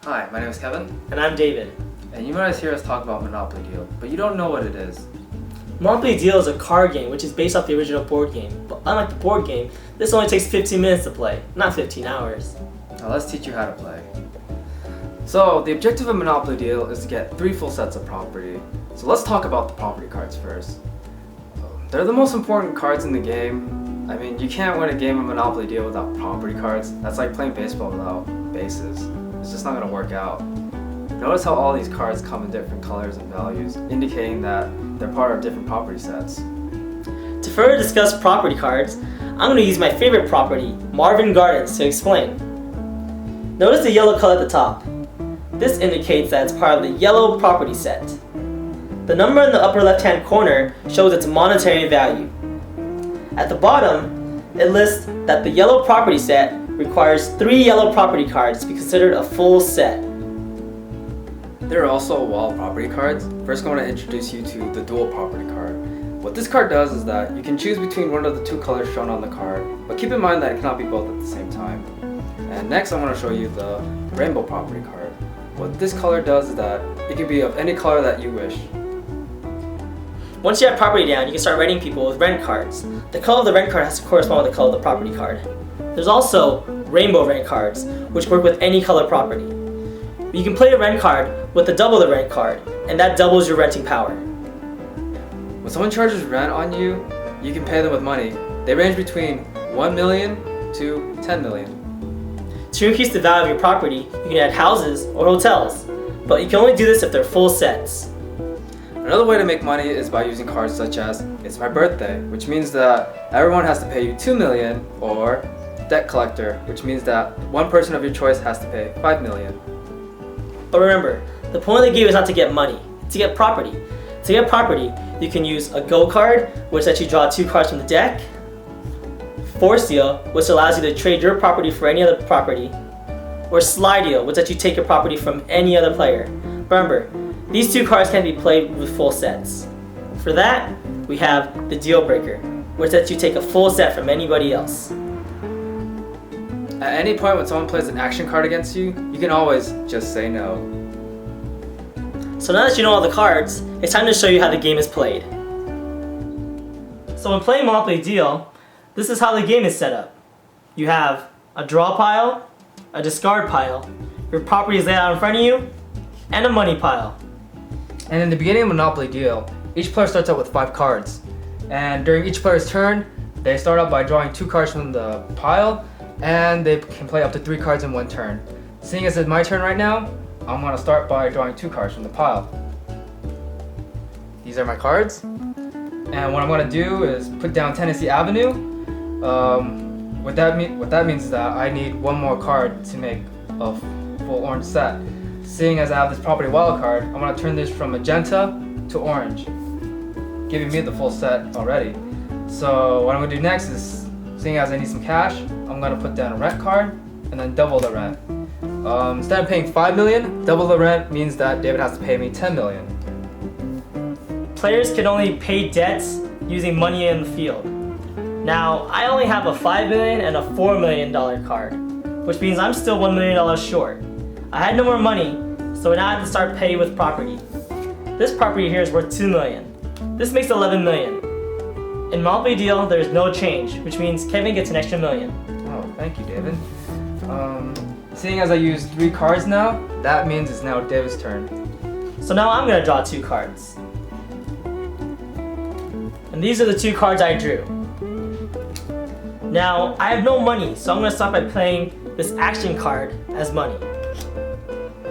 Hi, my name is Kevin, And I'm David. and you might hear us talk about Monopoly Deal, but you don't know what it is. Monopoly Deal is a card game which is based off the original board game. But unlike the board game, this only takes 15 minutes to play, not 15 hours. Now let's teach you how to play. So the objective of Monopoly Deal is to get 3 full sets of property. So let's talk about the property cards first. They're the most important cards in the game. I mean, you can't win a game of Monopoly Deal without property cards. That's like playing baseball without bases. It's just not going to work out. Notice how all these cards come in different colors and values, indicating that they're part of different property sets. To further discuss property cards, I'm going to use my favorite property, Marvin Gardens, to explain. Notice the yellow color at the top. This indicates that it's part of the yellow property set. The number in the upper left-hand corner shows its monetary value. At the bottom, it lists that the yellow property set requires 3 yellow property cards to be considered a full set. There are also wall property cards. First, I'm going to introduce you to the dual property card. What this card does is that you can choose between one of the 2 colors shown on the card, but keep in mind that it cannot be both at the same time. And next, I want to show you the rainbow property card. What this color does is that it can be of any color that you wish. Once you have property down, you can start rating people with rent cards. The color of the rent card has to correspond with the color of the property card. There's also rainbow rent cards, which work with any color property. You can play a rent card with the double the rent card, and that doubles your renting power. When someone charges rent on you, you can pay them with money. They range between 1 million to 10 million. To increase the value of your property, you can add houses or hotels, but you can only do this if they're full sets. Another way to make money is by using cards such as It's My Birthday, which means that everyone has to pay you 2 million, or Debt Collector, which means that one person of your choice has to pay 5 million. But remember, the point of the game is not to get money, it's to get property. To get property, you can use a Go card, which lets you draw 2 cards from the deck, Force Deal, which allows you to trade your property for any other property, or Slide Deal, which lets you take your property from any other player. Remember, these 2 cards can be played with full sets. For that, we have the Deal Breaker, which lets you take a full set from anybody else. At any point when someone plays an action card against you, you can always just say no. So now that you know all the cards, it's time to show you how the game is played. So when playing Monopoly Deal, this is how the game is set up. You have a draw pile, a discard pile, your property is laid out in front of you, and a money pile. And in the beginning of Monopoly Deal, each player starts out with 5 cards. And during each player's turn, they start out by drawing 2 cards from the pile, and they can play up to 3 cards in one turn. Seeing as it's my turn right now, I'm going to start by drawing 2 cards from the pile. These are my cards. And what I'm going to do is put down Tennessee Avenue. What that means is that I need 1 more card to make a full orange set. Seeing as I have this property wild card, I'm going to turn this from magenta to orange, giving me the full set already. So what I'm going to do next is, seeing as I need some cash, I'm going to put down a rent card and then double the rent. Instead of paying 5 million, double the rent means that David has to pay me 10 million. Players can only pay debts using money in the field. Now, I only have a $5 million and a $4 million card, which means I'm still $1 million short. I had no more money, so now I have to start paying with property. This property here is worth $2 million. This makes $11 million. In Monopoly Deal, there is no change, which means Kevin gets an extra $1 million. Oh, thank you, David. Seeing as I used 3 cards now, that means it's now David's turn. So now I'm going to draw 2 cards. And these are the 2 cards I drew. Now, I have no money, so I'm going to start by playing this action card as money.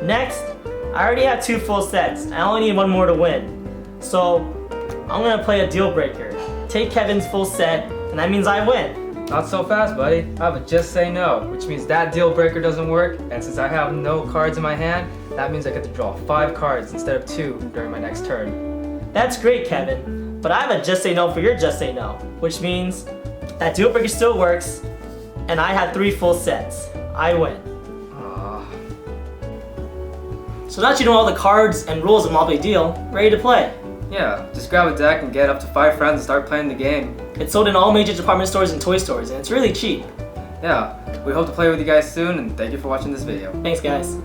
Next, I already have 2 full sets. I only need 1 more to win. So, I'm going to play a Deal Breaker. Take Kevin's full set, and that means I win. Not so fast, buddy. I have a just say no, which means that deal breaker doesn't work, and since I have no cards in my hand, that means I get to draw 5 cards instead of 2 during my next turn. That's great, Kevin, but I have a just say no for your just say no, which means that Deal Breaker still works, and I have 3 full sets. I win. So now that you know all the cards and rules of Monopoly Deal, ready to play. Yeah, just grab a deck and get up to 5 friends and start playing the game. It's sold in all major department stores and toy stores, and it's really cheap. Yeah, we hope to play with you guys soon, and thank you for watching this video. Thanks, guys.